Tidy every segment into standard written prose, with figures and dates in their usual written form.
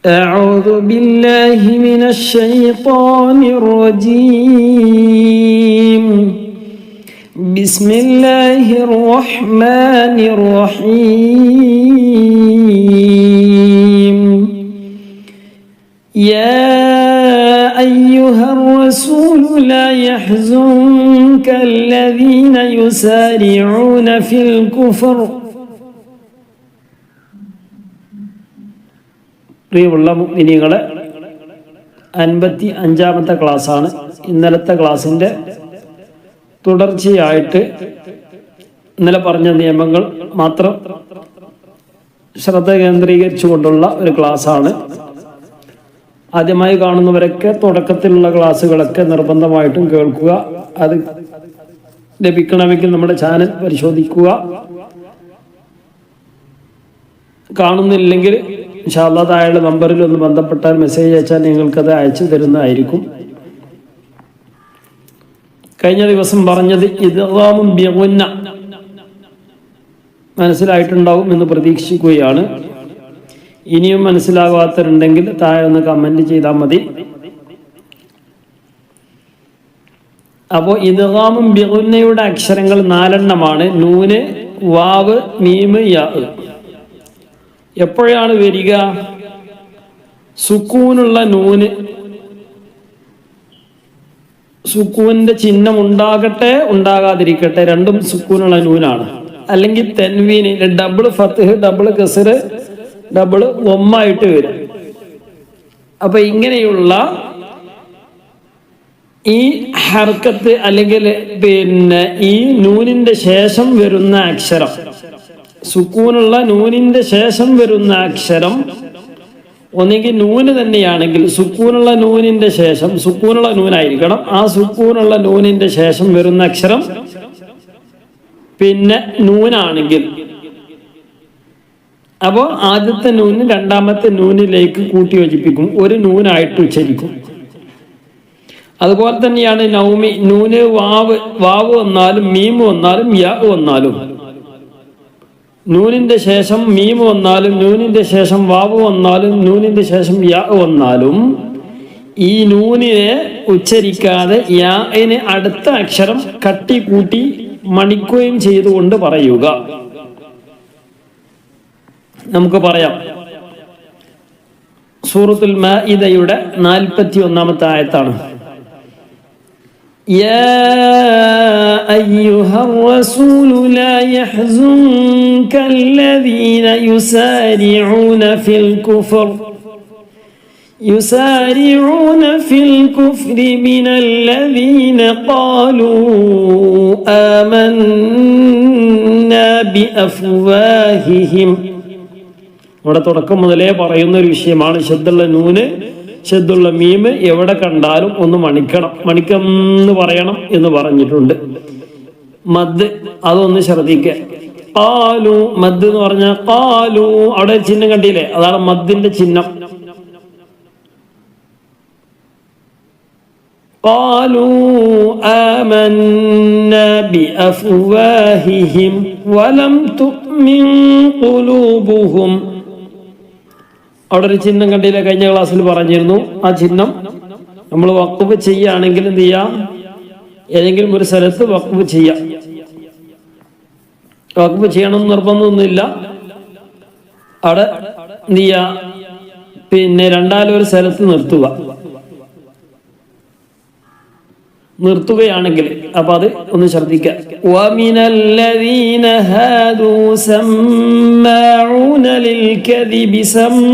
أعوذ بالله من الشيطان الرجيم بسم الله الرحمن الرحيم يا أيها الرسول لا يحزنك الذين يسارعون في الكفر പ്രിയമുള്ള മുഅ്മിനീങ്ങളെ 55ാമത്തെ ക്ലാസ്സാണ്. ഇന്നലത്തെ ക്ലാസ്സിൻ്റെ തുടർച്ചയായിട്ട് ഇന്നലെ പറഞ്ഞ നിയമങ്ങൾ മാത്രം ശ്രദ്ധ കേന്ദ്രീകരിച്ചുകൊണ്ടുള്ള ഒരു ക്ലാസ്സാണ്. ആദ്യമായി കാണുന്നവരൊക്കെ തുടക്കത്തിലുള്ള ക്ലാസ്സുകളൊക്കെ നിർബന്ധമായിട്ടും കേൾക്കുക. അത് ലഭിക്കണമെങ്കിൽ നമ്മുടെ ചാനൽ പരിശോധിക്കുക. കാണുന്നില്ലെങ്കിൽ ഇൻഷാ അല്ലാഹ് താഴെ നമ്പറിൽ ഒന്ന് ബന്ധപ്പെട്ടാൽ മെസ്സേജ് അയച്ചാൽ നിങ്ങൾക്കത് അയച്ചു തരുന്നതായിരിക്കും. കഴിഞ്ഞ ദിവസം പറഞ്ഞത് ഇദ്ഗാമുൻ ബിഗുന്ന മനസ്സിലായിട്ടുണ്ടാവും എന്ന് പ്രതീക്ഷിക്കുകയാണ്. ഇനിയും മനസ്സിലാകാത്തവരുണ്ടെങ്കിൽ താഴെ ഒന്ന് കമന്റ് ചെയ്താൽ മതി. അപ്പോൾ ഇദ്ഗാമുൻ ബിഗുന്നയുടെ അക്ഷരങ്ങൾ 4 നൂന്, വാവ്, മീമ്, യാ. എപ്പോഴാണ് വരിക? സുക്കൂനുള്ള നൂന്, സുക്കൂന്റെ ചിഹ്നം ഉണ്ടാകട്ടെ ഉണ്ടാകാതിരിക്കട്ടെ, രണ്ടും സുക്കൂനുള്ള നൂനാണ്. അല്ലെങ്കിൽ തൻവീന് ഡബിൾ ഫത്ഹ്, ഡബിൾ കസ്ർ, ഡബിൾ ഒമ്മായിട്ട് വരും. അപ്പൊ ഇങ്ങനെയുള്ള ഈ ഹർക്കത്ത് അല്ലെങ്കിൽ ഈ നൂനിന്റെ ശേഷം വരുന്ന അക്ഷരം, സുക്കൂനുള്ള നൂനിന്റെ ശേഷം വരുന്ന അക്ഷരം ഒന്നെങ്കിൽ നൂന് തന്നെയാണെങ്കിൽ സുക്കൂനുള്ള നൂനിന്റെ ശേഷം, സുക്കൂനുള്ള നൂനായിരിക്കണം, ആ സുക്കൂനുള്ള നൂനിന്റെ ശേഷം വരുന്ന അക്ഷരം പിന്നെ നൂനാണെങ്കിൽ അപ്പോ ആദ്യത്തെ നൂന് രണ്ടാമത്തെ നൂനിലേക്ക് കൂട്ടി യോജിപ്പിക്കും, ഒരു നൂനായിട്ട് ഉച്ചരിക്കും. അതുപോലെ തന്നെയാണ് നൗമി, നൂന് വാവ് വന്നാലും മീമ് വന്നാലും യാ വന്നാലും, നൂനിന്റെ ശേഷം മീമ് വന്നാലും നൂനിന്റെ ശേഷം വാവ് വന്നാലും നൂനിന്റെ ശേഷം യാ വന്നാലും ഈ നൂനിനെ ഉച്ചരിക്കാതെ യാന് അടുത്ത അക്ഷരം കട്ടി കൂട്ടി മണിക്കുകയും ചെയ്തുകൊണ്ട് പറയുക. നമുക്ക് പറയാം. സൂറത്തുൽ മാഇദയുടെ 41ാമത്തെ ആയത്താണ്. يا أيها الرسول لا يحزنك الذين يسارعون في الكفر من الذين قالوا آمنا بأفواههم. ഇവിടെ തുടക്കം മുതലേ പറയുന്ന ഒരു വിഷയമാണ്. ശബ്ദുള്ള നൂന്, ശബ്ദുള്ള മീമ് എവിടെ കണ്ടാലും ഒന്ന് മണിക്കെന്ന് പറയണം എന്ന് പറഞ്ഞിട്ടുണ്ട്. മദ് അതൊന്ന് ശ്രദ്ധിക്കുക. ഖാലു, മദ് എന്ന് പറഞ്ഞാൽ ഖാലു, അവിടെ ചിഹ്നം കണ്ടില്ലേ, അതാണ് മദ്ദിന്റെ ചിഹ്നം. ഖാലു ആമന്നാ ബിഅഫ്വാഹിഹിം വലം തുഅ്മിൻ ഖുലൂബുഹും. അവിടെ ഒരു ചിഹ്നം കണ്ടില്ല, കഴിഞ്ഞ ക്ലാസ്സിൽ പറഞ്ഞിരുന്നു. ആ ചിഹ്നം നമ്മൾ വഖഫ് ചെയ്യുകയാണെങ്കിൽ എന്ത് ചെയ്യാം, ഏതെങ്കിലും ഒരു സ്ഥലത്ത് വഖഫ് ചെയ്യാം. വഖഫ് ചെയ്യണമെന്ന് നിർബന്ധമൊന്നുമില്ല. അവിടെ എന്ത് ചെയ്യാ, പിന്നെ രണ്ടാലൊരു സ്ഥലത്ത് നിർത്തുകയാണെങ്കിൽ അപ്പൊ അത് ഒന്ന് ശ്രദ്ധിക്കുക. വമിനല്ലദീന ഹാദൂ സമ്മാഊന ലിൽകദിബി സമ്മാഊന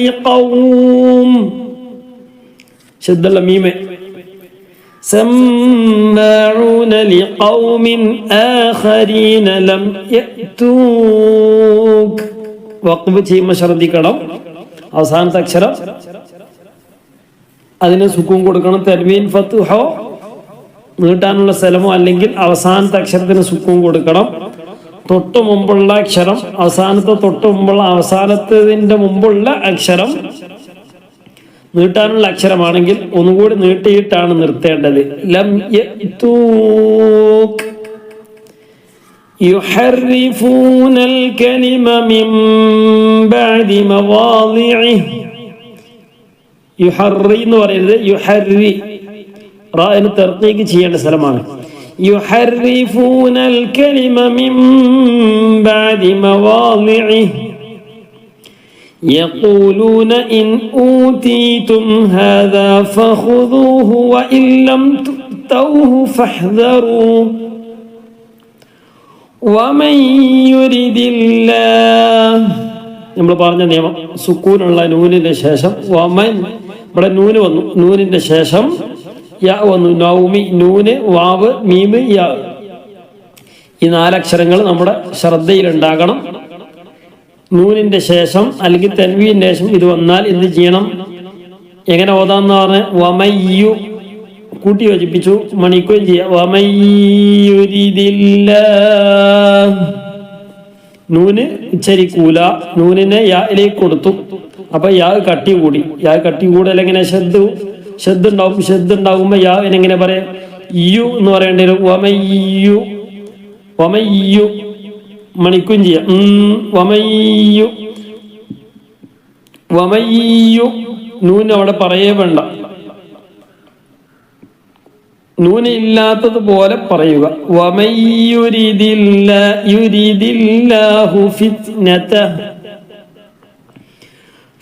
ലിഖൗം. ശദ്ദുൽ മീമ്. സമ്മാഊന ലിഖൗമിൻ ആഖരീന ലം യഅതൂക. വഖഫ് ചെയ്യുമ്പോൾ ശ്രദ്ധിക്കണം, അവസാനത്തെ അക്ഷരം അതിന് സുക്കൂൻ കൊടുക്കണം. തൻവീൻ ഫത്ഹോ നീട്ടാനുള്ള സ്ഥലമോ അല്ലെങ്കിൽ അവസാനത്തെ അക്ഷരത്തിന് സുക്കൂൻ കൊടുക്കണം. തൊട്ട് മുമ്പുള്ള അക്ഷരം അവസാനത്തതിന്റെ മുമ്പുള്ള അക്ഷരം നീട്ടാനുള്ള അക്ഷരമാണെങ്കിൽ ഒന്നുകൂടി നീട്ടിയിട്ടാണ് നിർത്തേണ്ടത്. ലം യഅതൂക. يحرفون الكلم من بعد مواضعه. യുഹറി എന്ന് പറയുന്നത് യുഹരി റായിന് തർക്കീക്ക് ചെയ്യേണ്ട സ്ഥലമാണ്. യുഹർരിഫൂനൽ കലിമ മിൻ ബഅദി മവാളിഇഹി യഖൂലൂന ഇൻ ഊതീതും ഹാദാ ഫഖുദൂഹു വഇൻ ലം തുതൗഹു ഫഹ്ദറൂ വമൻ യുരിദില്ലാഹ്. നമ്മൾ പറഞ്ഞ നിയമം സുക്കൂനുള്ള നൂനിന്റെ ശേഷം വമൻ, ഇവിടെ നൂന് വന്നു, നൂനിന്റെ ശേഷം യാ വന്നു, നൗമി, നൂന്, വാവ്, മീമ്, യാ. ഈ നാലക്ഷരങ്ങൾ നമ്മുടെ ശ്രദ്ധയിലുണ്ടാകണം. നൂനിന്റെ ശേഷം അല്ലെങ്കിൽ തൻവീന്റെ ശേഷം ഇത് വന്നാൽ എന്ത് ചെയ്യണം? എങ്ങനെ ഓതാന്ന് പറഞ്ഞ വമയ്യു കൂട്ടി യോജിപ്പിച്ചു മണിക്കുകയും ചെയ്യാം. വമയ്യുരിദില്ലാഹ്. നൂന് ഉച്ചരിക്കൂല, നൂനിനെ യായിലേക്ക് കൊടുത്തു, അപ്പൊ യാ കട്ടി കൂടി. യാ കട്ടി കൂടൽ എങ്ങനെ? ശബ്ദ ഉണ്ടാകുമ്പോ യാ എങ്ങനെ പറയാം? യു എന്ന് പറയേണ്ടി വരും. വമയ്യു, വമയ്യു മണിക്കുകയും ചെയ്യാം. വമയ്യു, വമയ്യു. നൂന് അവിടെ പറയേ വേണ്ട, നൂന് ഇല്ലാത്തതുപോലെ പറയുക. യുരിദില്ലാഹു ഫിത്നതഹു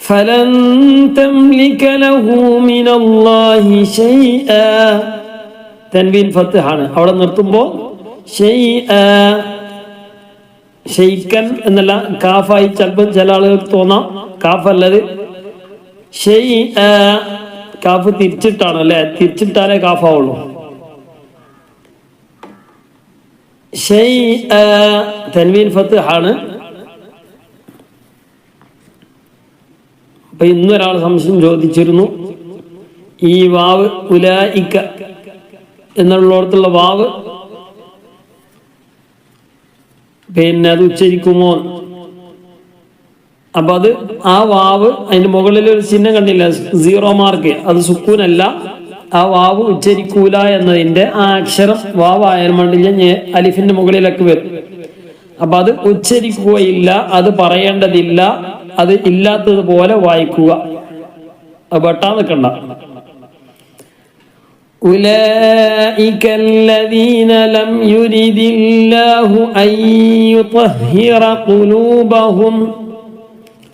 ഫലൻ തംലിക ലഹു മിനല്ലാഹി ശൈആ. തൻവീൻ ഫത്ഹാണ്, അവിടെ നിർത്തുമ്പോൾ ശൈആ, ഷെയ്ക്കൻ എന്നല്ല, കാഫായി ചിലപ്പോൾ ചില ആളുകൾക്ക് തോന്നാം കാഫല്ലത്. ശൈആ, കാഫ് തിരിച്ചിട്ടാണ് അല്ലെ, തിരിച്ചിട്ടാലേ കാഫാവുള്ളൂ. തൻവീൻ ഫത്ഹാണ്. അപ്പൊ ഇന്നൊരാൾ സംശയം ചോദിച്ചിരുന്നു, ഈ വാവ് ഉലൈക എന്നുള്ളിടത്തുള്ള വാവ് പിന്നെ അത് ഉച്ചരിക്കുമോ? അപ്പൊ അത് ആ വാവ് അതിന്റെ മുകളിൽ ഒരു ചിഹ്നം കണ്ടില്ല, 0 മാർക്ക്, അത് സുക്കൂനല്ല. ആ വാവ് ഉച്ചരിക്കൂല എന്നതിന്റെ ആ അക്ഷരം വാവായാലും വേണ്ടില്ല അലിഫിന്റെ മുകളിലൊക്കെ വരും. അപ്പൊ അത് ഉച്ചരിക്കുകയില്ല, അത് പറയേണ്ടതില്ല, അത് ഇല്ലാത്തതുപോലെ വായിക്കുക. അത് വെട്ടാ നിൽക്കണ്ട. ഉലൈക അല്ലദീന ലം യുരിദില്ലാഹു അൻ യുത്ഹിറ ഖുലൂബഹും.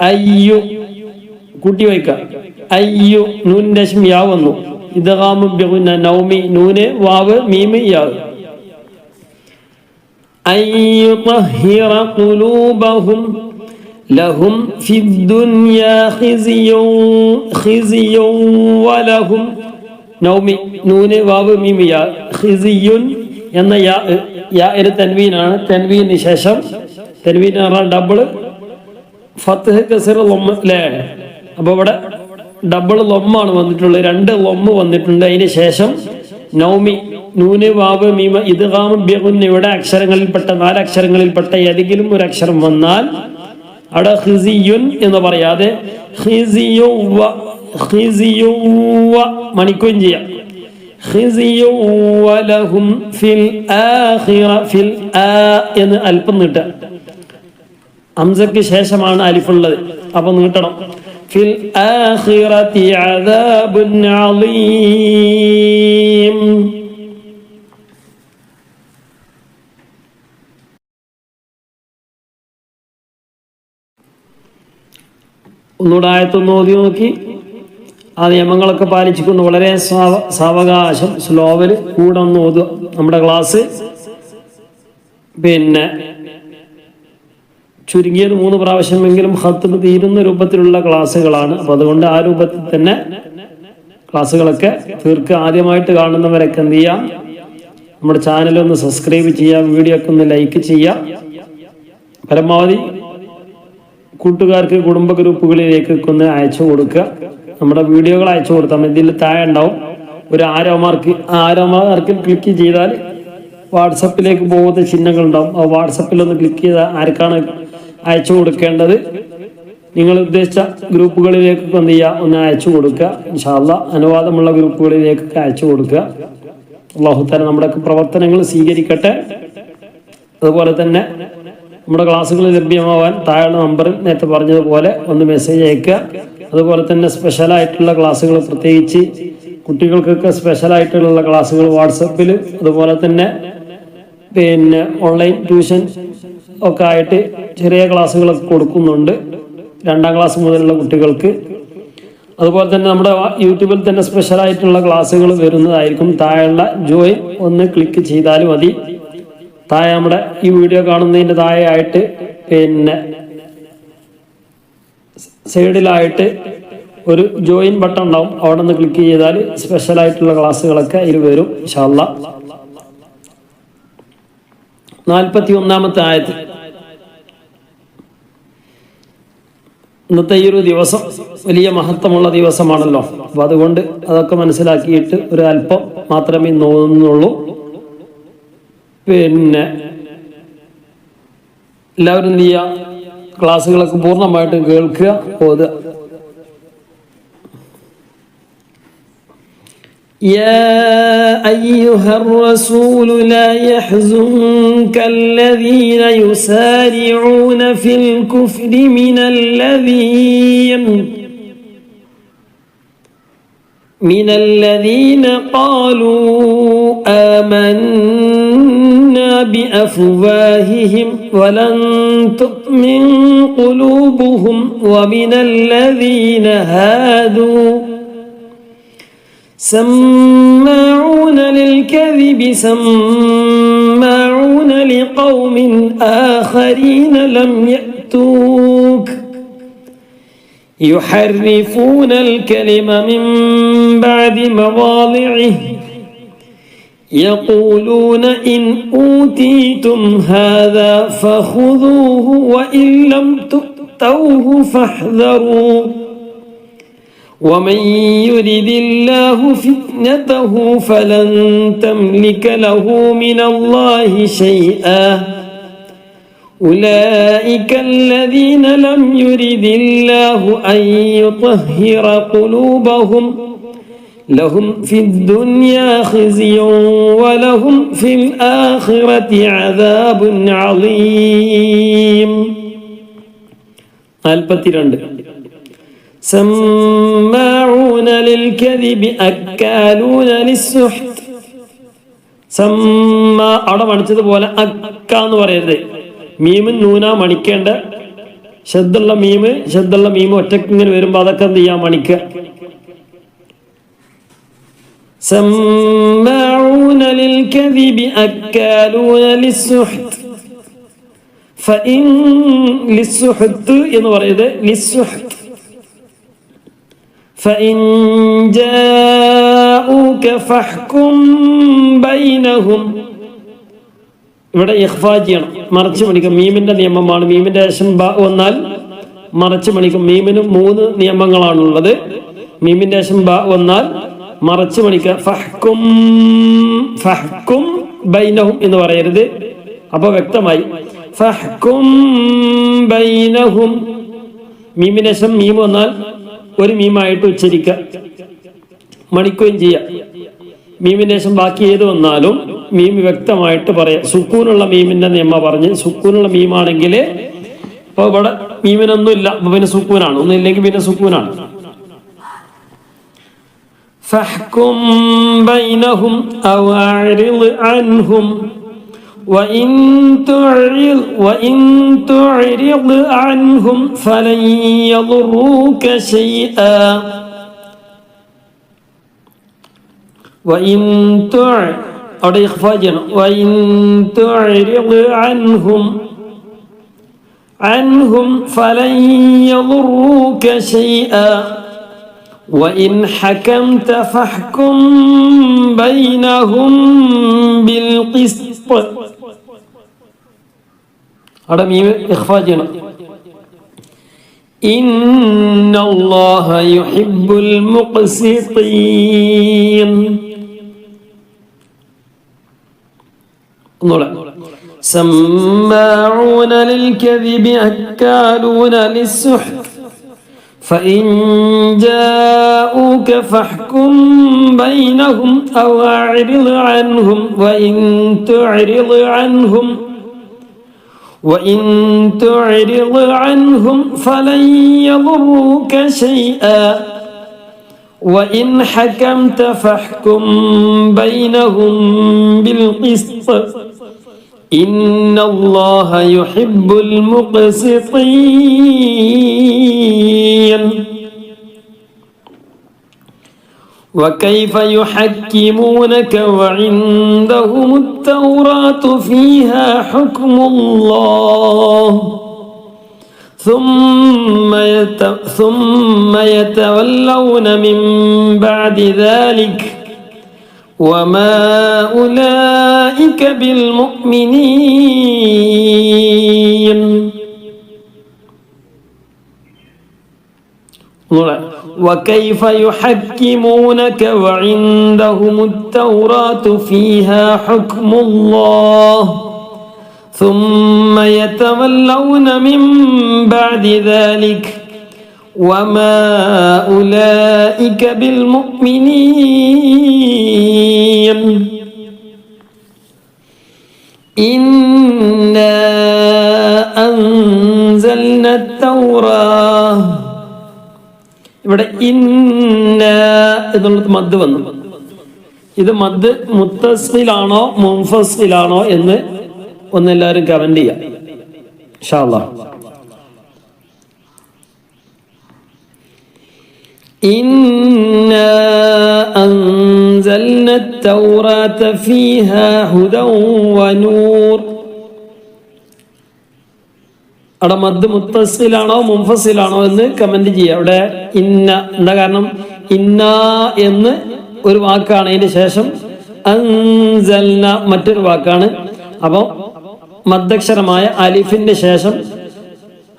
അയ്യു കൂട്ടി വയ്ക്കുക. അയ്യു നൂനിന്റെ ശേഷം യാ വന്നു. ഇദ്ഗാമു ബിഗുന്ന, നൗമി, നൂന്, വാവ്, മീമ്, യാ. അൻ യുത്ഹിറ ഖുലൂബഹും ലഹും ഫിദ്ദുനിയാ ഖിസിയുൻ വലഹും. നൗമി, നൂന്, വാവ്, മീമ്, യാ. ഖിസിയുൻ എന്ന യാ ഒരു തൻവീനാണ്. തൻവീന് ശേഷം, തൻവീൻ എന്ന് പറഞ്ഞാൽ ഡബിൾ ഫത്ഹ് കസർ ലൊമ്മ് അല്ലേ. അപ്പൊ ഇവിടെ ഡബിൾ ലൊമ്മാണ് വന്നിട്ടുള്ളത്, 2 ലൊമ്മ് വന്നിട്ടുണ്ട്. അതിന് ശേഷം നൗമി, നൂന്, വാവ്, മീമ, ഇദ്ഗാം ബിഗുന്ന. ഇവിടെ അക്ഷരങ്ങളിൽപ്പെട്ട 4 അക്ഷരങ്ങളിൽപ്പെട്ട ഏതെങ്കിലും ഒരു അക്ഷരം വന്നാൽ അവിടെ ഖിസിയുൻ എന്ന് പറയാതെ ഖിസിയുവ മണിക്കുകയും ചെയ്യാം. ഖിസിയുവ ലഹും ഫിൽ ആഖിറ. ഫിൽ ആ എന്ന് അല്പം നീട്ടുക. ഹംസക്ക് ശേഷമാണ് അലിഫുള്ളത്, അപ്പൊ നീട്ടണം. ഫിൽ ആഖിറതി അദാബുൻ അളീം. ഒന്നുകൂടെ ആയത്തൊന്ന് ഓതി നോക്കി ആ നിയമങ്ങളൊക്കെ പാലിച്ചുകൊണ്ട് വളരെ സാവകാശം സ്ലോവല് കൂടെ ഒന്ന് ഓതുക. നമ്മുടെ ക്ലാസ് പിന്നെ ചുരുങ്ങിയത് 3 പ്രാവശ്യമെങ്കിലും ഖത്ബ് തീരുന്ന രൂപത്തിലുള്ള ക്ലാസ്സുകളാണ്. അപ്പൊ അതുകൊണ്ട് ആ രൂപത്തിൽ തന്നെ ക്ലാസ്സുകളൊക്കെ തീർക്കുക. ആദ്യമായിട്ട് കാണുന്നവരൊക്കെ എന്ത് ചെയ്യാം, നമ്മുടെ ചാനലൊന്ന് സബ്സ്ക്രൈബ് ചെയ്യാം, വീഡിയോ ഒക്കെ ഒന്ന് ലൈക്ക് ചെയ്യാം. പരമാവധി കൂട്ടുകാർക്ക്, കുടുംബ ഗ്രൂപ്പുകളിലേക്കൊക്കെ ഒന്ന് അയച്ചു കൊടുക്കുക. നമ്മുടെ വീഡിയോകൾ അയച്ചു കൊടുത്താൽ ഇതിൽ താഴെ ഉണ്ടാവും ഒരു ആരോ മാർക്കിൽ ക്ലിക്ക് ചെയ്താൽ വാട്സപ്പിലേക്ക് പോകുന്ന ചിഹ്നങ്ങൾ ഉണ്ടാവും. ആ വാട്സപ്പിലൊന്ന് ക്ലിക്ക് ചെയ്താൽ ആർക്കാണ് അയച്ചു കൊടുക്കേണ്ടത് നിങ്ങൾ ഉദ്ദേശിച്ച ഗ്രൂപ്പുകളിലേക്കൊക്കെ എന്ത് ചെയ്യുക, ഒന്ന് അയച്ചു കൊടുക്കുക. ഇൻഷാ അല്ലാഹ് അനുവാദമുള്ള ഗ്രൂപ്പുകളിലേക്കൊക്കെ അയച്ചു കൊടുക്കുക. അല്ലാഹു തആല നമ്മുടെ പ്രവർത്തനങ്ങൾ സ്വീകരിക്കട്ടെ. അതുപോലെ തന്നെ നമ്മുടെ ക്ലാസ്സുകൾ ലഭ്യമാവാൻ താഴെ നമ്പറിൽ നേരത്തെ പറഞ്ഞതുപോലെ ഒന്ന് മെസ്സേജ് അയക്കുക. അതുപോലെ തന്നെ സ്പെഷ്യലായിട്ടുള്ള ക്ലാസ്സുകൾ, പ്രത്യേകിച്ച് കുട്ടികൾക്കൊക്കെ സ്പെഷ്യലായിട്ടുള്ള ക്ലാസ്സുകൾ വാട്സപ്പിൽ, അതുപോലെ തന്നെ ഓൺലൈൻ ട്യൂഷൻ ഒക്കെ ആയിട്ട് ചെറിയ ക്ലാസ്സുകളൊക്കെ കൊടുക്കുന്നുണ്ട് 2ാം ക്ലാസ് മുതലുള്ള കുട്ടികൾക്ക്. അതുപോലെ തന്നെ നമ്മുടെ യൂട്യൂബിൽ തന്നെ സ്പെഷ്യലായിട്ടുള്ള ക്ലാസ്സുകൾ വരുന്നതായിരിക്കും. താഴെയുള്ള ജോയിൻ ഒന്ന് ക്ലിക്ക് ചെയ്താൽ മതി. താഴെ നമ്മുടെ ഈ വീഡിയോ കാണുന്നതിൻ്റെ താഴെ ആയിട്ട് സൈഡിലായിട്ട് ഒരു ജോയിൻ ബട്ടൺ ഉണ്ടാവും. അവിടെ നിന്ന് ക്ലിക്ക് ചെയ്താൽ സ്പെഷ്യലായിട്ടുള്ള ക്ലാസ്സുകളൊക്കെ ഇതിൽ വരും ഇൻഷാ അല്ലാഹ്. 41-ാമത്തെ ആയത്ത്. ഇന്നത്തെ ഈ ഒരു ദിവസം വലിയ മഹത്വമുള്ള ദിവസമാണല്ലോ. അപ്പൊ അതുകൊണ്ട് അതൊക്കെ മനസ്സിലാക്കിയിട്ട് ഒരു അല്പം മാത്രമേ നോക്കുന്നുള്ളൂ. എല്ലാവരും എന്ത് ചെയ്യുക, ക്ലാസ്സുകളൊക്കെ പൂർണ്ണമായിട്ടും കേൾക്കുക, ഓതുക. يا أيها الرسول لا يحزنك الذين يسارعون في الكفر من الذين قالوا آمنا بأفواههم ولن تؤمن قلوبهم ومن الذين هادوا سماعون للكذب سماعون لقوم آخرين لم يأتوك يحرفون الكلم من بعد مواضعه يقولون إن أوتيتم هذا فخذوه وإن لم تؤتوه فاحذروا ومن يرد الله فتنته فلن تملك له من الله شيئا أولئك الذين لم يرد الله أن يطهر قلوبهم لهم في الدنيا خزي ولهم في الآخرة عذاب عظيم. 42 سماعون للكذب أكالون للسحت. അവിടെ മണിച്ചതുപോലെ അക്ക എന്ന് പറയരുത്. മീമും നൂന മണിക്കേണ്ട. ശബ്ദുള്ള മീമ് ഒറ്റക്ക് ഇങ്ങനെ വരുമ്പോ അതൊക്കെ എന്ത് ചെയ്യാം, മണിക്കുക. سماعون للكذب أكالون للسحت فإن للسحت എന്ന് പറയുന്നത് للسحت فإن جاءوك فاحكم بينهم. ഇവിടെ ഇഖ്ഫാ ചെയ്യണം, മറച്ചു മണിക്കും. മീമിന്റെ നിയമമാണ്. മീമിന്റെ ശേഷം ബ വന്നാൽ മറച്ചു മണിക്കും. മീമിന് 3 നിയമങ്ങളാണുള്ളത്. മീമിന്റെ ശേഷം ബ വന്നാൽ മറച്ചു മണിക്കുക. ഫഹ്കും ബൈനഹും എന്ന് പറയരുത്. അപ്പൊ വ്യക്തമായി ഫഹ്കും ബൈനഹും. മീമിന് ശേഷം മീം വന്നാൽ ഒരു മീമായിട്ട് ഉച്ചരിക്കുക, മണിക്കുകയും ചെയ്യാം. മീമിന് ശേഷം ബാക്കി ഏത് വന്നാലും മീം വ്യക്തമായിട്ട് പറയാം. സുക്കൂനുള്ള മീമിന്റെ നിയമം പറഞ്ഞ്, സുക്കൂനുള്ള മീമാണെങ്കിൽ ഇപ്പൊ ഇവിടെ മീമിനൊന്നും ഇല്ല, അപ്പൊ പിന്നെ സുക്കൂനാണ്. ഒന്നും ഇല്ലെങ്കിൽ പിന്നെ സുക്കൂനാണ്. ഫഹ്കും ബൈനഹും ഔ അഅ്റിദ് അൻഹും وإن تعرض عنهم فلن يضروك شيئا وإن تعرض عنهم فلن يضروك شيئا وإن حكمت فاحكم بينهم بالقسط. അവിടെ മീം ഇഖ്ഫാ ചെയ്യണം. ഇന്നല്ലാഹ യുഹിബ്ബുൽ മുഖ്സിതീൻ. ഒന്നുകൂടെ. സമ്മാഊന ലിൽകദിബി അക്കാലൂന ലിസ്സുഹ്ത് فإن جاءوك فاحكم بينهم أو أعرض عنهم وإن تعرض عنهم وإن تعرض عنهم فلن يضروك شيئا وإن حكمت فاحكم بينهم بالقسط إن الله يحب المقسطين وكيف يحكمونك وعندهم التوراة فيها حكم الله ثم يتولون من بعد ذلك وما أولئك بالمؤمنين وكيف يحكمونك وعندهم التوراة فيها حكم الله ثم يتولون من بعد ذلك وما أولئك بالمؤمنين إنا أنزلنا التوراة ഇവിടെ ഇന്ന എന്നുള്ളത് മദ് വന്നു. ഇത് മദ് മുത്തസിലാണോ മുൻഫസിലാണോ എന്ന് ഒന്നെല്ലാവരും കമന്റ് ചെയ്യാം ഇൻഷാ അല്ലാഹ്. ഇന്നാ അൻസൽന التوراة فيها هدى ونور. അവിടെ മദ് മുത്തസിലാണോ മുൻഫസിലാണോ എന്ന് കമന്റ് ചെയ്യുക. അവിടെ ഇന്ന എന്താ കാരണം, ഇന്ന എന്ന് ഒരു വാക്കാണ്, അതിന് ശേഷം അൻസൽന മറ്റൊരു വാക്കാണ്. അപ്പോൾ മദ്ദക്ഷരമായ അലിഫിന്റെ ശേഷം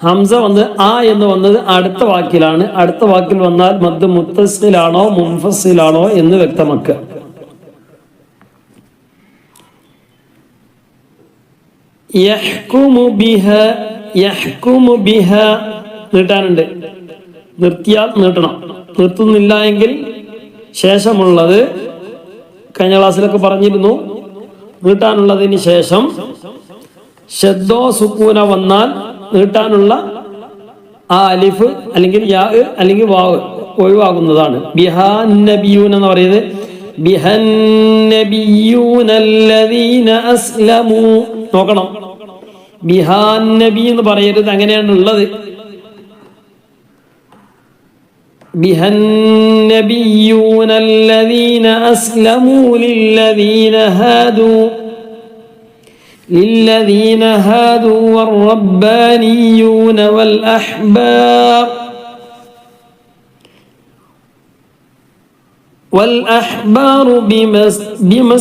ഹംസ വന്ന് ആ എന്ന് വന്നത് അടുത്ത വാക്കിലാണ്. അടുത്ത വാക്കിൽ വന്നാൽ മദ് മുത്തസിലാണോ മുൻഫസിലാണോ എന്ന് വ്യക്തമാക്കുക. യഹ്കുമു ബിഹ, യഹ്കുമു ബിഹ നീട്ടാനുണ്ട്, നിർത്തിയാൽ നീട്ടണം. നിർത്തുന്നില്ല എങ്കിൽ ശേഷമുള്ളത് കഴിഞ്ഞ ക്ലാസ്സിലൊക്കെ പറഞ്ഞിരുന്നു, നീട്ടാനുള്ളതിന് ശേഷം ഷദ്ദോ സുക്കൂന വന്നാൽ നീട്ടാനുള്ള ആ അലിഫ് അല്ലെങ്കിൽ യാ അല്ലെങ്കിൽ വാവ് ഒഴിവാകുന്നതാണ്. ബിഹാൻ നബിയൂൻ എന്ന് പറയുന്നത് ബിഹൻ നബിയൂന അല്ലദീന അസ്ലമു. നോക്കണം, ബിഹാൻ നബി എന്ന് പറയരുത്, അങ്ങനെയാണുള്ളത്. ബിഹൻ നബിയൂന അല്ലദീന അസ്ലമു للذين هادوا والربانيون والأحبار بما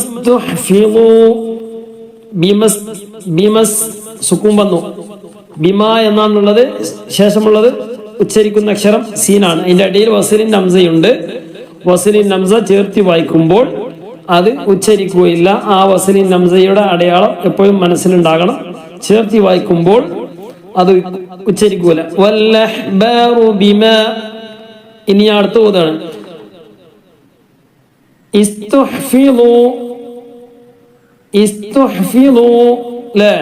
استحفظوا സുക്കൂൻ വന്നു. ബിമ എന്നാണുള്ളത്, ശേഷമുള്ളത് ഉച്ചരിക്കുന്ന അക്ഷരം സീനാണ്. അതിൻ്റെ അടിയിൽ വസലിൻ ഹംസയുണ്ട്. വസലിൻ ഹംസ ചേർത്തി വായിക്കുമ്പോൾ അത് ഉച്ചരിക്കുകയില്ല. ആ വസലിൻ ഹംസയുടെ അടയാളം എപ്പോഴും മനസ്സിലുണ്ടാകണം. ചേർത്തി വായിക്കുമ്പോൾ അത് ഉച്ചരിക്കൂല. വല്ലഹ്ബാറു ബിമാ, ഇനി അടുത്ത ഓതാണ് ഇസ്തുഹ്ഫിളു. ഇസ്തുഹ്ഫിളു ലാ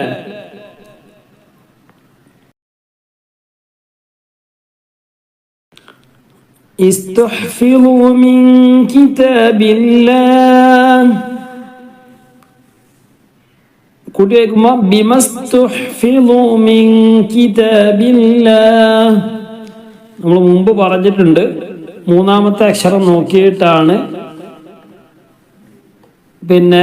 استحفظوا من كتاب الله. കുട്ടിയേക്കുമ്പോ ബിമസ്തുഹ്ഫിളു മിൻ കിതാബില്ലാഹ്. നമ്മൾ മുമ്പ് പറഞ്ഞിട്ടുണ്ട്, മൂന്നാമത്തെ അക്ഷരം നോക്കിയിട്ടാണ് പിന്നെ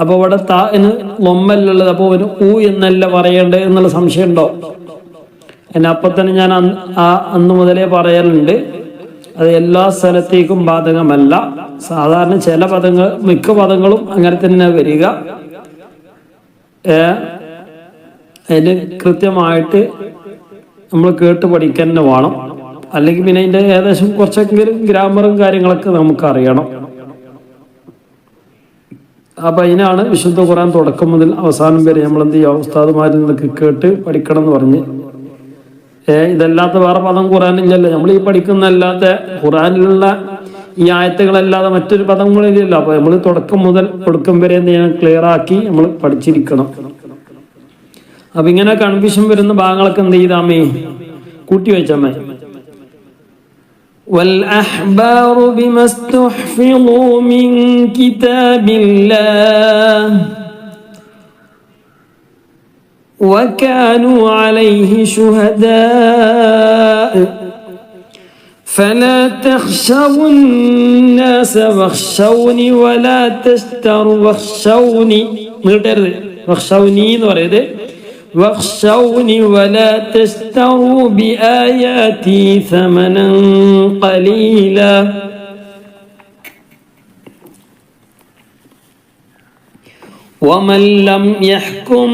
അപ്പൊ ഇവിടെ ത എന്ന് ലൊമ്മല്ലുള്ളത്, അപ്പൊ ഒരു ഊ എന്നല്ല പറയേണ്ടത് എന്നുള്ള സംശയം ഉണ്ടോ? എന്നെ അപ്പം തന്നെ ഞാൻ അന്ന് മുതലേ പറയാറുണ്ട്, അത് എല്ലാ സ്ഥലത്തേക്കും ബാധകമല്ല. സാധാരണ ചില പദങ്ങൾ, മിക്ക പദങ്ങളും അങ്ങനെ തന്നെ വരിക. അതിന് കൃത്യമായിട്ട് നമ്മൾ കേട്ട് പഠിക്കാൻ തന്നെ വേണം. അല്ലെങ്കിൽ പിന്നെ അതിൻ്റെ ഏകദേശം കുറച്ചെങ്കിലും ഗ്രാമറും കാര്യങ്ങളൊക്കെ നമുക്ക് അറിയണം. അപ്പൊ അതിനാണ് വിശുദ്ധ ഖുർആൻ തുടക്കം മുതൽ അവസാനം വരെ നമ്മൾ എന്ത് ചെയ്യുക, ഉസ്താദുമാരിൽ നിന്നൊക്കെ കേട്ട് പഠിക്കണം എന്ന് പറഞ്ഞ്. ഇതല്ലാത്ത വേറെ പദം ഖുർആനില്ലല്ലോ. നമ്മൾ ഈ പഠിക്കുന്ന അല്ലാത്ത ഖുർആനിലുള്ള ഈ ആയത്തുകളല്ലാതെ മറ്റൊരു പദങ്ങളില്ലല്ലോ. അപ്പൊ നമ്മൾ തുടക്കം മുതൽ ഒടുക്കം വരെ എന്ത് ചെയ്യണം, ക്ലിയർ ആക്കി നമ്മൾ പഠിച്ചിരിക്കണം. അപ്പൊ ഇങ്ങനെ കൺഫ്യൂഷൻ വരുന്ന ഭാഗങ്ങളൊക്കെ എന്ത് ചെയ്താമേ കൂട്ടി വെച്ചമ്മേ. والأحبار بما استحفظوا من كتاب الله وكانوا عليه شهداء فلا تخشوا الناس واخشوني ولا تشتروا واخشوني എന്ന് പറയുന്നത് واخشوني ولا تشتروا بآياتي ثمنا قليلا ومن لم يحكم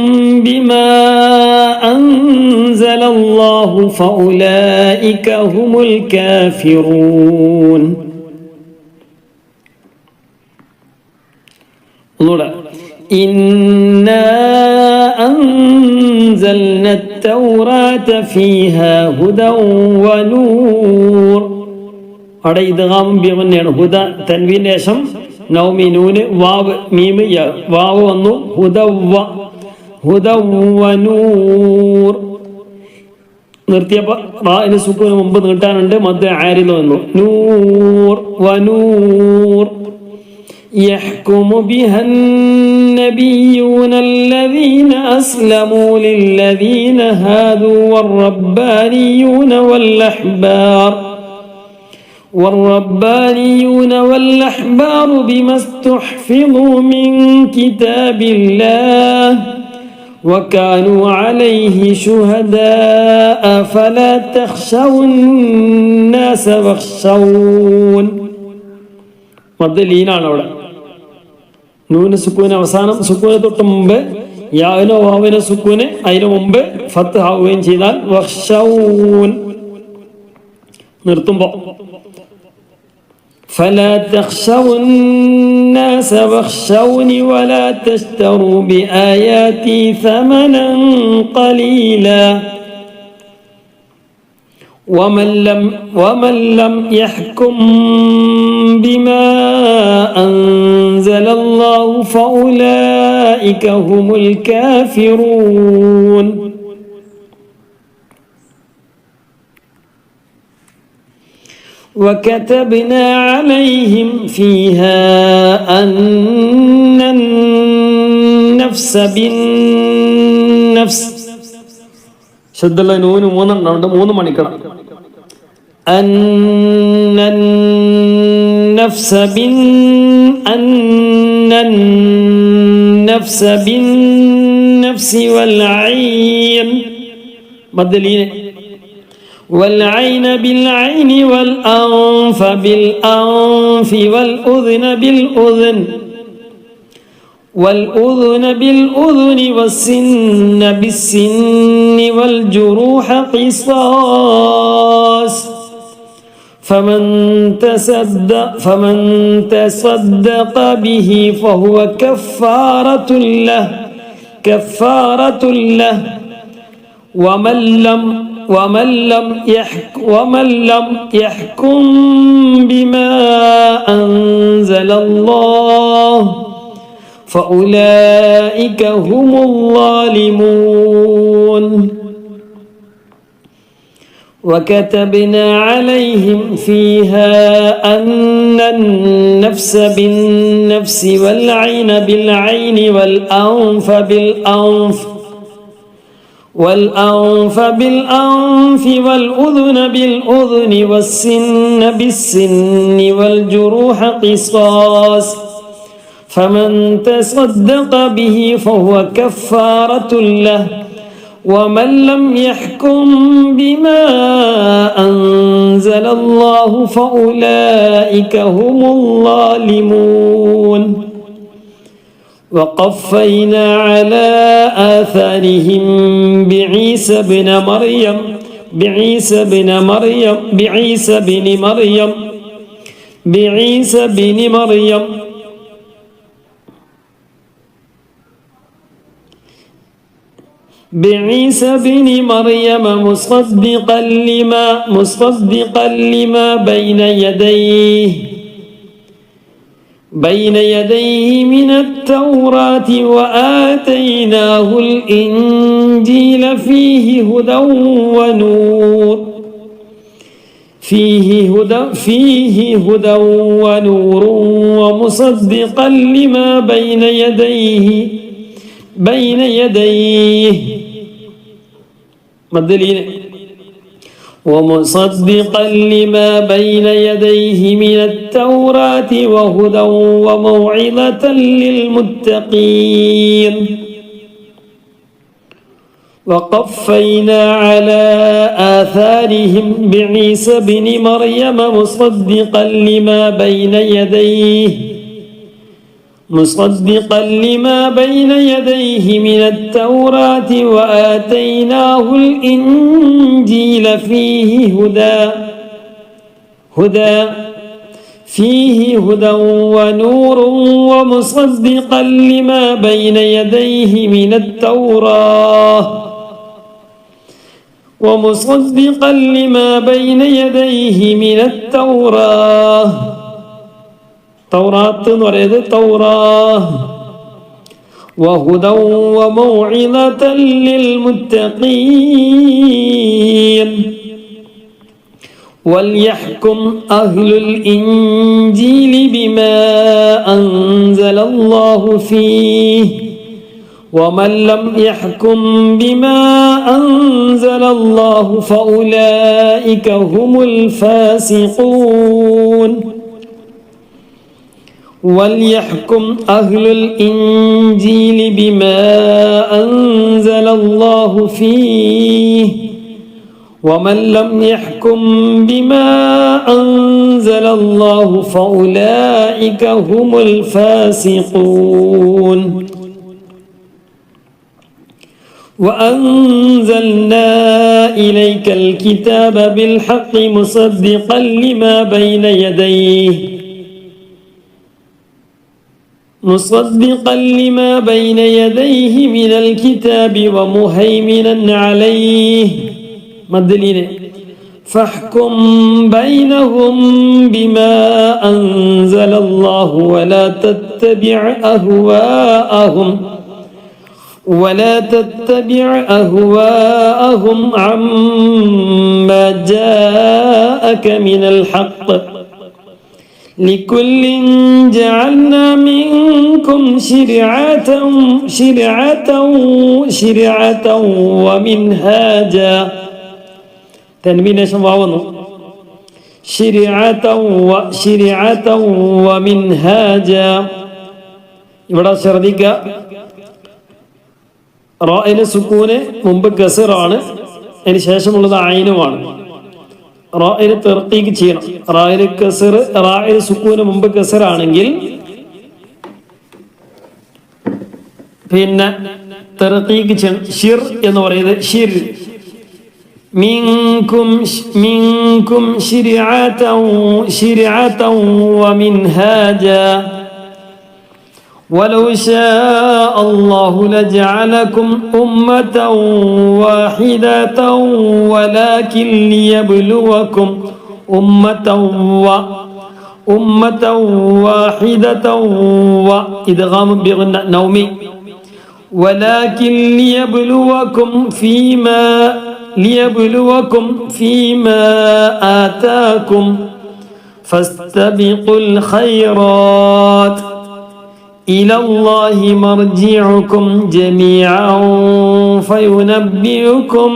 بما أنزل الله فأولئك هم الكافرون. إنا أنزلنا التوراة فيها هدى ونور. അവിടെ ഇദ്ഗാം ബിഗുന്നയാണ്. ഹുദ തൻവീന് ശേഷം നൗമി നൂന് വാവ് മീമ് യ വാവ് വന്നു. ഹുദവ്വനൂർ നിർത്തിയപ്പോ റാഇന് സുക്കൂന് മുമ്പ് നീട്ടാനുണ്ട്. മദ് ആരിൽ വന്നു. നൂർ വനൂർ يحكم بها النبيون الذين أسلموا للذين هادوا والربانيون والأحبار بما استحفظوا من كتاب الله وكانوا عليه شهداء فلا تخشوا الناس واخشون. മദ്ദലീനാണ് അവിടെ. നൂന് സുക്കൂന് അവസാനം സുക്കൂന് തൊട്ട് മുമ്പ് യാവിനോ വാവിനോ സുക്കൂന് അതിനു മുമ്പ് ഫത്ത് ആവുകയും ചെയ്താൽ വഖ്ശൗൻ നിർത്തുമ്പോ فلا تخشوا الناس واخشوني ولا تشتروا بآياتي ثمنا قليلا ومن لم يحكم بما أنزل الله فأولئك هم الكافرون. وكتبنا عليهم فيها أن النفس بالنفس ശുദ്ധുള്ള നൂന് മൂന്നെണ്ണമുണ്ട്. മൂന്ന് മണിക്കണം. أن النفس بالنفس والعين مدلين والعين بالعين والأنف بالأنف والأذن بالأذن والسن بالسن والجروح قصاص فمن تصدق به فهو كفارة له ومن لم يحكم بما أنزل الله فأولئك هم الظالمون. وكتبنا عليهم فيها أن النفس بالنفس والعين بالعين والأنف بالأنف والأذن بالأذن والسن بالسن والجروح قصاص فمن تصدق به فهو كفارة له ومن لم يحكم بما أنزل الله فأولئك هم الظالمون. وقفينا على آثارهم بعيسى بن مريم مصدقا لما بين يديه بين يديه من التوراة وآتيناه الإنجيل فيه هدى ونور ومصدقا لما بين يديه مدلين ومصدقا لما بين يديه من التوراة وهدى وموعظة للمتقين وقفينا على آثارهم بعيسى بن مريم مصدقا لما بين يديه من التوراة وآتيناه الإنجيل فيه هدى ونور ومصدقا لما بين يديه من التوراة توراة وهدى وموعظة للمتقين وليحكم أهل الإنجيل بما أنزل الله فيه ومن لم يحكم بما أنزل الله فأولئك هم الفاسقون وليحكم أهل الإنجيل بما أنزل الله فيه ومن لم يحكم بما أنزل الله فأولئك هم الفاسقون وأنزلنا إليك الكتاب بالحق مصدقا لما بين يديه من الكتاب ومهيمنا عليه مدلين فاحكم بينهم بما أنزل الله ولا تتبع أهواءهم عما جاءك من الحق لكل جعلنا منكم شرعة ومنهاجا تنوين شواونا شرعة ومنهاجا ഇവിടെ ശ്രദ്ധിക്കുക റായിലെ സുക്കൂന് മുമ്പ് കസറാണ് അതിന് ശേഷമുള്ളത് ഐനുമാണ് റായില് തർക്കീക്ക് ചെയ്യണം റായില് കസർ റായില് സുക്കൂന് മുമ്പ് കസറാണെങ്കിൽ പിന്നെ തർക്കീക്ക് ചെയ്യണം ഷിർ എന്ന് പറയുന്നത് ഷിർ മിൻകും ശിർഅതൻ വമിൻഹാജാ ولو شاء الله لجعلكم أمة واحدة ولكن ليبلوكم أمة واحدة وإدغام بغنى نومي ولكن ليبلوكم فيما آتاكم فاستبقوا الخيرات إلى الله مرجعكم جميعا فينبئكم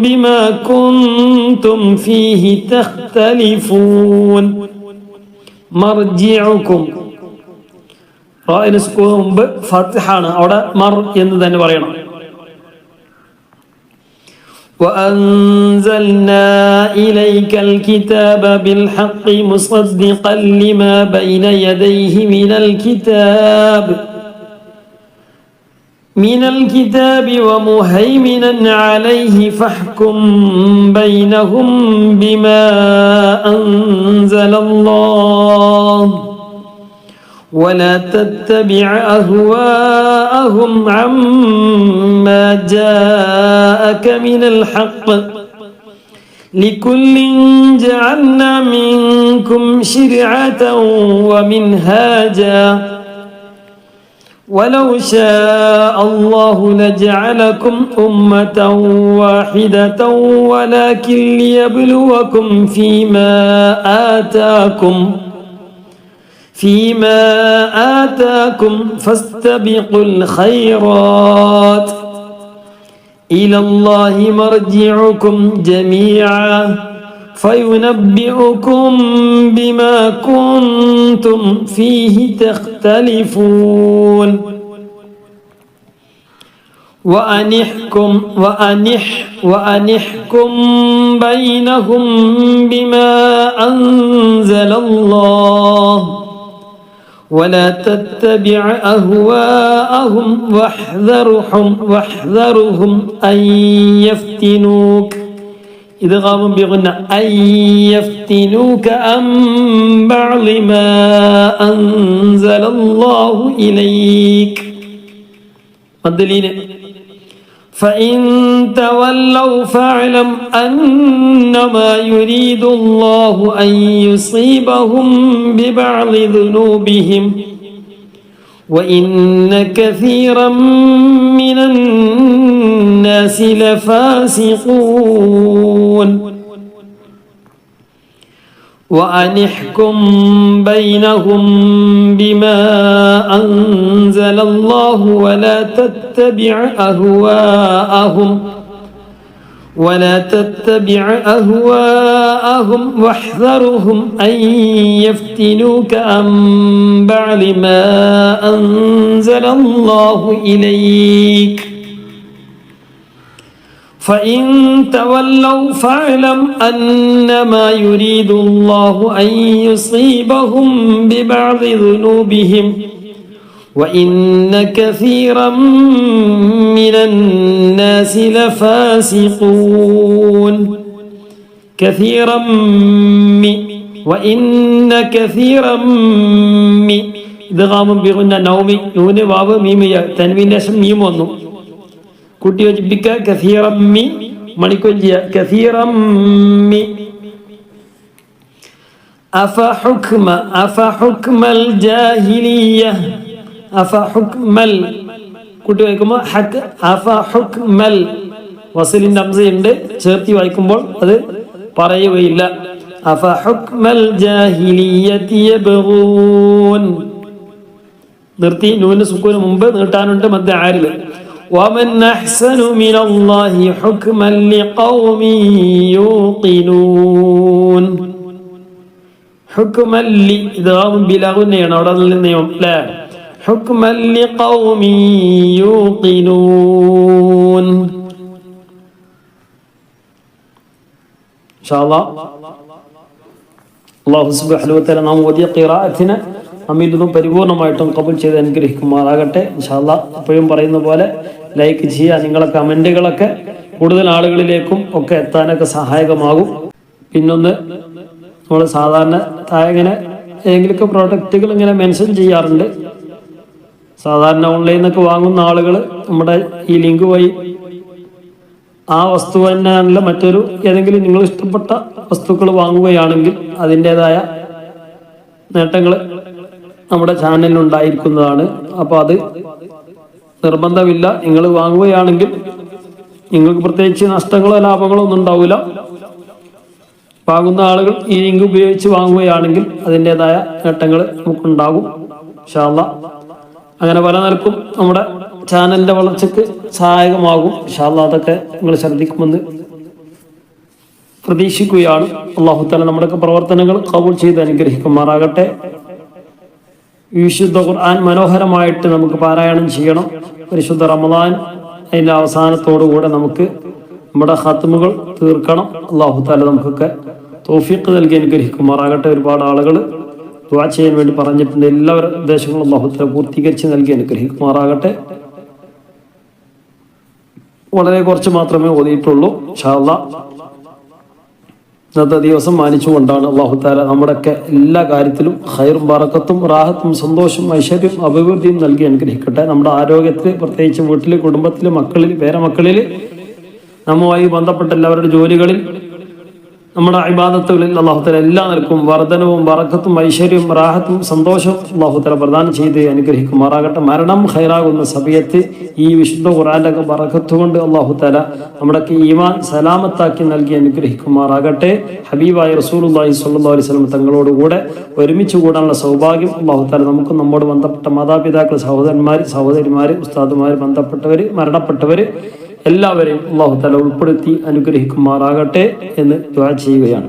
بما كنتم فيه تختلفون مرجعكم റായിന് സുക്കൂന് മുമ്പ് ഫത്ഹാണ് അവിടെ മർ എന്ന് തന്നെ പറയണം وأنزلنا إليك الكتاب بالحق مصدقا لما بين يديه من الكتاب ومهيمنا عليه فاحكم بينهم بما أنزل الله ولا تتبع أهواءهم عما جاءك من الحق لكل جعلنا منكم منكم شرعة ومنهاجا ولو شاء الله لجعلكم أمة واحدة ولكن ليبلوكم فيما آتاكم فاستبقوا الخيرات إلى الله مرجعكم جميعا فينبئكم بما كنتم فيه تختلفون وأنحكم بينهم بما أنزل الله ولا تتبع أهواءهم واحذرهم أن يفتنوك إدغام بغنى أن يفتنوك عن بعض ما أنزل الله إليك الدليل فإن تولوا فاعلم أنما يريد الله أن يصيبهم ببعض ذنوبهم وإن كثيرا من الناس لفاسقون وأنحكم بينهم بما أنزل الله ولا تتبع أهواءهم واحذرهم أن يفتنوك عن بعض ما أنزل الله إليك فإن تولوا فاعلم أنما يريد الله أن يصيبهم ببعض ذنوبهم وإن كثيرا من الناس لفاسقون وإن كثيرا إدغام بغنى نومي نون واو ميم تنوين اسم ميم വന്നു കൂട്ടി യോജിപ്പിക്കുക കസീറമ്മി മണിക്കൊഞ്ചിയ കസീറമ്മി അഫഹുക്മൽ ജാഹിലിയ്യ അഫഹുക്മൽ കൂട്ടി വായിക്കുമ്പോൾ അഫഹുക്മൽ വസലിന്റെ അംസയുണ്ട് ചേർത്തി വായിക്കുമ്പോൾ അത് പറയുകയില്ല അഫഹുക്മൽ ജാഹിലിയ്യതി യബ്ഗൂൻ നിർത്തി നൂന് സുക്കൂന് മുമ്പ് നീട്ടാനുണ്ട് മധ്യ ആരില് ومن أحسن من الله حكما لقوم يوقنون حكما لإدغام بلا غنيان لا حكما لقوم يوقنون إن شاء الله الله سبحانه وتعالى നാം ഓതിയ ഖിറാഅത്തിനെ നമ്മിൽ നിന്നും പരിപൂർണമായിട്ടും കബൂൽ ചെയ്ത് അനുഗ്രഹിക്കുമാറാകട്ടെ. ഇൻഷാ അല്ലാഹ് എപ്പോഴും പറയുന്ന പോലെ ലൈക്ക് ചെയ്യുക, നിങ്ങളെ കമൻറ്റുകളൊക്കെ കൂടുതൽ ആളുകളിലേക്കും ഒക്കെ എത്താനൊക്കെ സഹായകമാകും. പിന്നൊന്ന്, നമ്മൾ സാധാരണ താഴെ ഏതെങ്കിലുമൊക്കെ പ്രോഡക്റ്റുകൾ ഇങ്ങനെ മെൻഷൻ ചെയ്യാറുണ്ട്. സാധാരണ ഓൺലൈനിൽ നിന്നൊക്കെ വാങ്ങുന്ന ആളുകൾ നമ്മുടെ ഈ ലിങ്ക് വഴി ആ വസ്തു തന്നെയാണല്ല മറ്റൊരു ഏതെങ്കിലും നിങ്ങൾ ഇഷ്ടപ്പെട്ട വസ്തുക്കൾ വാങ്ങുകയാണെങ്കിൽ അതിൻ്റെതായ നേട്ടങ്ങൾ നമ്മുടെ ചാനലിലുണ്ടായിരിക്കുന്നതാണ്. അപ്പോൾ അത് നിർബന്ധമില്ല. നിങ്ങൾ വാങ്ങുകയാണെങ്കിൽ നിങ്ങൾക്ക് പ്രത്യേകിച്ച് നഷ്ടങ്ങളോ ലാഭങ്ങളോ ഒന്നും ഉണ്ടാവില്ല. വാങ്ങുന്ന ആളുകൾ ഈ ലിങ്ക് ഉപയോഗിച്ച് വാങ്ങുകയാണെങ്കിൽ അതിൻ്റെതായ നേട്ടങ്ങൾ നമുക്കുണ്ടാകും ഇൻഷാ അല്ലാഹ്. അങ്ങനെ പല നിലക്കും നമ്മുടെ ചാനലിൻ്റെ വളർച്ചയ്ക്ക് സഹായകമാകും ഇൻഷാ അല്ലാഹ്. അതൊക്കെ നിങ്ങൾ ശ്രദ്ധിക്കുമെന്ന് പ്രതീക്ഷിക്കുകയാണ്. അല്ലാഹു തആല നമ്മുടെയൊക്കെ പ്രവർത്തനങ്ങൾ ഖബൂൽ ചെയ്ത് അനുഗ്രഹിക്കുമാറാകട്ടെ. വിശുദ്ധ ഖുർആൻ മനോഹരമായിട്ട് നമുക്ക് പാരായണം ചെയ്യണം. പരിശുദ്ധ റമദാൻ അതിൻ്റെ അവസാനത്തോടുകൂടെ നമുക്ക് നമ്മുടെ ഖത്മുകൾ തീർക്കണം. അല്ലാഹു തആല നമുക്കൊക്കെ തൗഫീഖ് നൽകി അനുഗ്രഹിക്കുമാറാകട്ടെ. ഒരുപാട് ആളുകൾ ദുആ ചെയ്യാൻ വേണ്ടി പറഞ്ഞിട്ടുണ്ട്. എല്ലാവരുടെ ഉദ്ദേശങ്ങളും അല്ലാഹു തആല പൂർത്തീകരിച്ച് നൽകി അനുഗ്രഹിക്കുമാറാകട്ടെ. വളരെ കുറച്ച് മാത്രമേ ഓതിയിട്ടുള്ളൂ ഇൻഷാ അല്ലാഹ്. ഇന്നത്തെ ദിവസം മാനിച്ചുകൊണ്ടാണ് അല്ലാഹു തആല നമ്മുടെയൊക്കെ എല്ലാ കാര്യത്തിലും ഖൈറും ബറക്കത്തും റാഹത്തും സന്തോഷവും ഐശ്വര്യവും അഭിവൃദ്ധിയും നൽകി അനുഗ്രഹിക്കട്ടെ. നമ്മുടെ ആരോഗ്യത്തിൽ, പ്രത്യേകിച്ച് വീട്ടിൽ, കുടുംബത്തിൽ, മക്കളിൽ, പേരമക്കളിൽ, നമ്മുമായി ബന്ധപ്പെട്ട എല്ലാവരുടെ ജോലികളിൽ, നമ്മുടെ ഇബാദത്തുകളിൽ അല്ലാഹു തആല എല്ലാ നിലക്കും വർധനവും ബറക്കത്തും ഐശ്വര്യവും റാഹത്തും സന്തോഷവും അല്ലാഹു തആല പ്രദാനം ചെയ്ത് അനുഗ്രഹിക്കുമാറാകട്ടെ. മരണം ഖൈറാകുന്ന സമയത്ത് ഈ വിശുദ്ധ ഖുർആന്റെ ബറക്കത്ത് കൊണ്ട് അല്ലാഹു തആല നമ്മുടെ ഈമാൻ സലാമത്താക്കി നൽകി അനുഗ്രഹിക്കുമാറാകട്ടെ. ഹബീബായ റസൂലുള്ളാഹി സ്വല്ലല്ലാഹു അലൈഹി വസല്ലം തങ്ങളോട് കൂടെ ഒരുമിച്ച് കൂടാനുള്ള സൗഭാഗ്യം അല്ലാഹു തആല നമുക്ക് നമ്മോട് ബന്ധപ്പെട്ട മാതാപിതാക്കൾ, സഹോദരിമാര്, ഉസ്താദുമാർ, ബന്ധപ്പെട്ടവര്, മരണപ്പെട്ടവര് എല്ലാവരെയും അല്ലാഹു തആല ഉൾപ്പെടുത്തി അനുഗ്രഹിക്കുമാറാകട്ടെ എന്ന് ദുആ ചെയ്യുകയാണ്.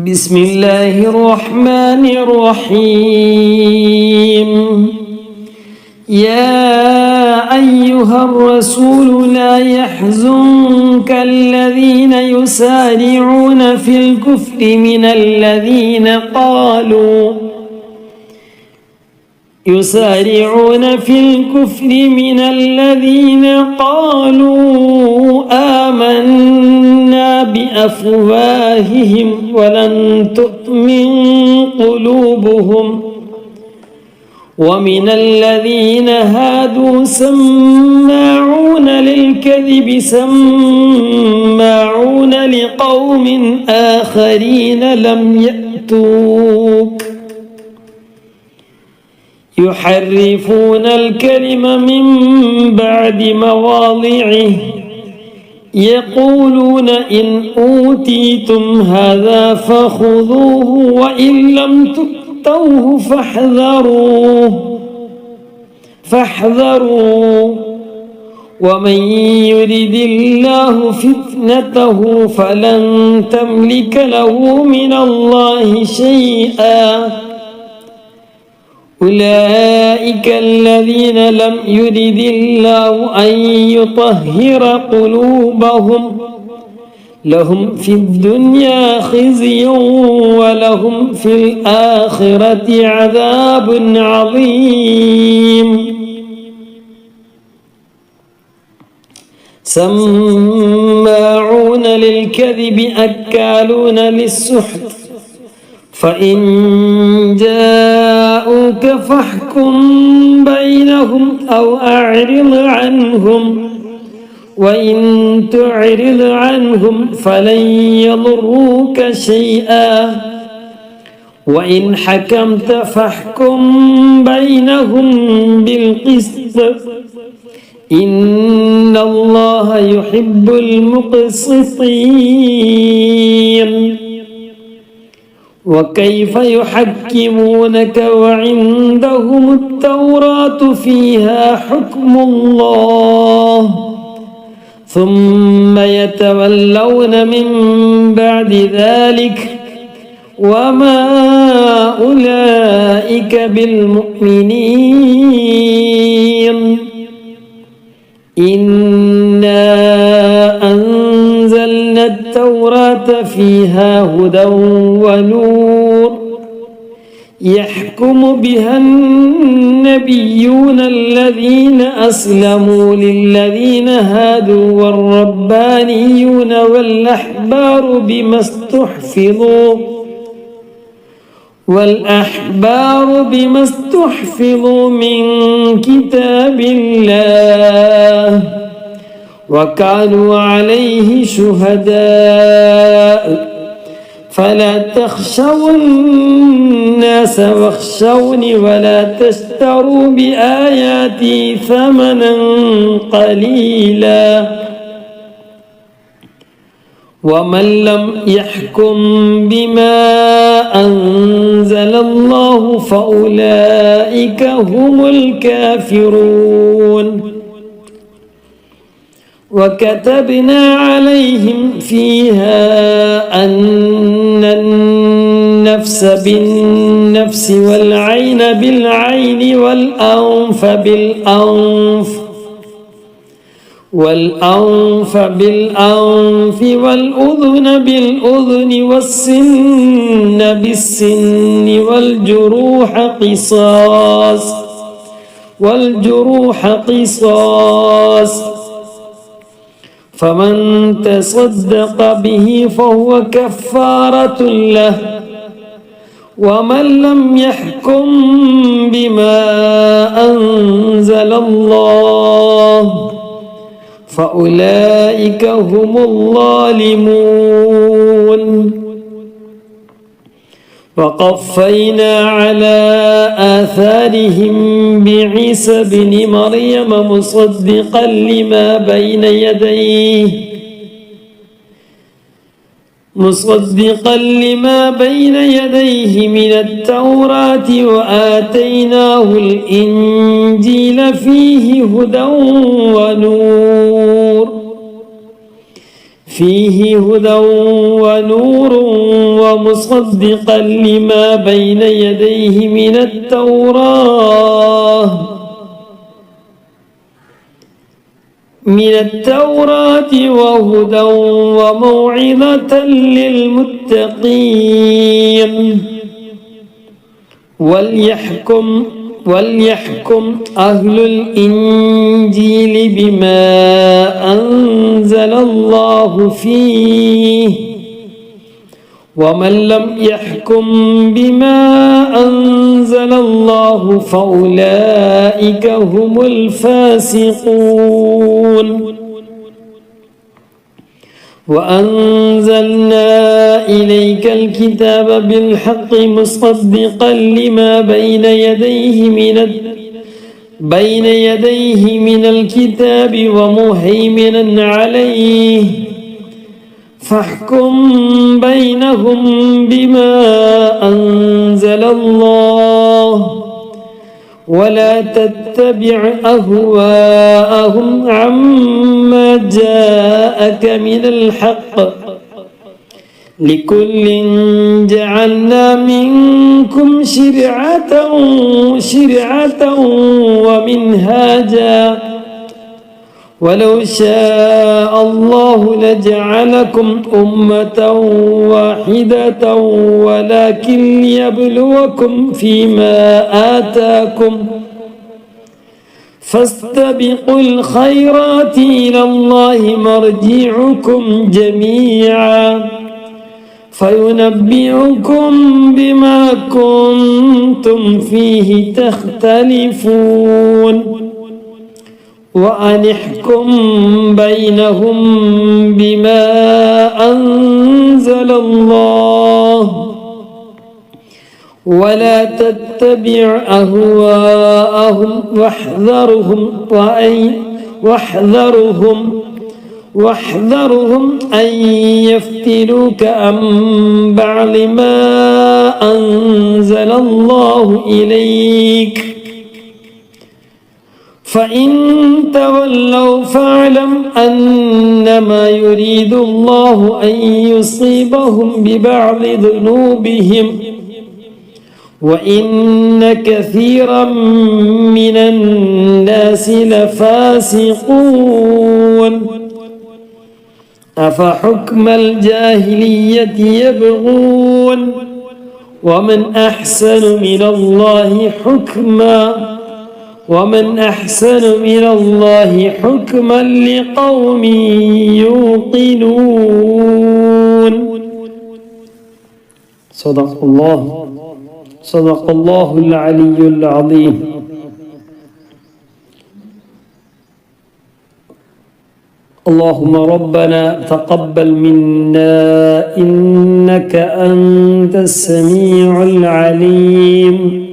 ബിസ്മില്ലാഹിർ റഹ്മാനിർ റഹീം. യാ അയ്യുഹർ റസൂൽ ലാ യഹ്സുൻക അല്ലദീന യുസാരിഊന ഫിൽ കുഫ്രി മിനല്ലദീന ഖാലൂ يسارعون في الكفر من الذين قالوا آمنا بأفواههم ولن تؤمن قلوبهم ومن الذين هادوا سماعون للكذب سماعون لقوم آخرين لم يأتوك يحرفون الكلم من بعد مواضعه يقولون إن أوتيتم هذا فخذوه وإن لم تؤتوه فاحذروا ومن يرد الله فتنته فلن تملك له من الله شيئا أولئك الذين لم يرد الله أن يطهر قلوبهم لهم في الدنيا خزي ولهم في الآخرة عذاب عظيم. سماعون للكذب أكالون للسحت فإن جاءوك فاحكم بينهم أو أعرض عنهم وإن تعرض عنهم فلن يضروك شيئا وإن حكمت فاحكم بينهم بالقسط إن الله يحب المقسطين. وكيف يحكمونك وعندهم التوراة فيها حكم الله ثم يتولون من بعد ذلك وما أولئك بالمؤمنين. إنا أنزلنا التوراة فيها هدى ونور يحكم بها النبيون الذين أسلموا للذين هادوا والربانيون والأحبار بما استحفظوا من كتاب الله وكانوا عليه شهداء فلا تخشوا الناس واخشوني ولا تشتروا بآياتي ثمنا قليلا ومن لم يحكم بما أنزل الله فأولئك هم الكافرون. وكتبنا عليهم فيها أن النفس بالنفس والعين بالعين والأنف بالأنف والأذن بالأذن والسن بالسن والجروح قصاص فمن تصدق به فهو كفارة له ومن لم يحكم بما أنزل الله فأولئك هم الظالمون. وقفينا على آثارهم بعيسى بن مريم مصدقا لما بين يديه من التوراة وآتيناه الإنجيل فيه هدى ونور ومصدقا لما بين يديه من التوراة وهدى وموعظة للمتقين. وليحكم أهل الإنجيل بما أنزل الله فيه ومن لم يحكم بما أنزل الله فأولئك هم الفاسقون. وأنزلنا إليك الكتاب بالحق مصدقا لما بين يديه من الكتاب ومهيمنا عليه فاحكم بينهم بما أنزل الله ولا تتبع أهواءهم عما جاءك من الحق لكل جعلنا منكم شرعة ومنهاجا ولو شاء الله لجعلكم أمة واحدة ولكن ليبلوكم فيما آتاكم فاستبقوا الخيرات إلى الله مرجعكم جميعا فينبئكم بما كنتم فيه تختلفون. وأن احكم بينهم بما أنزل الله ولا تتبع أهواءهم واحذرهم أن يفتنوك عن بعض ما أنزل الله إليك فإن تولوا فاعلم أنما يريد الله أن يصيبهم ببعض ذنوبهم وإن كثيرا من الناس لفاسقون. أفحكم الجاهلية يبغون ومن أحسن من الله حكما لقوم يوقنون. صدق الله العلي العظيم. اللهم ربنا تقبل منا إنك أنت السميع العليم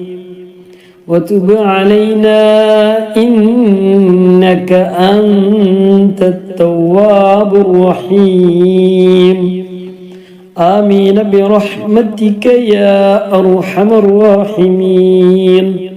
وتب علينا إنك أنت التواب الرحيم. آمين برحمتك يا أرحم الراحمين.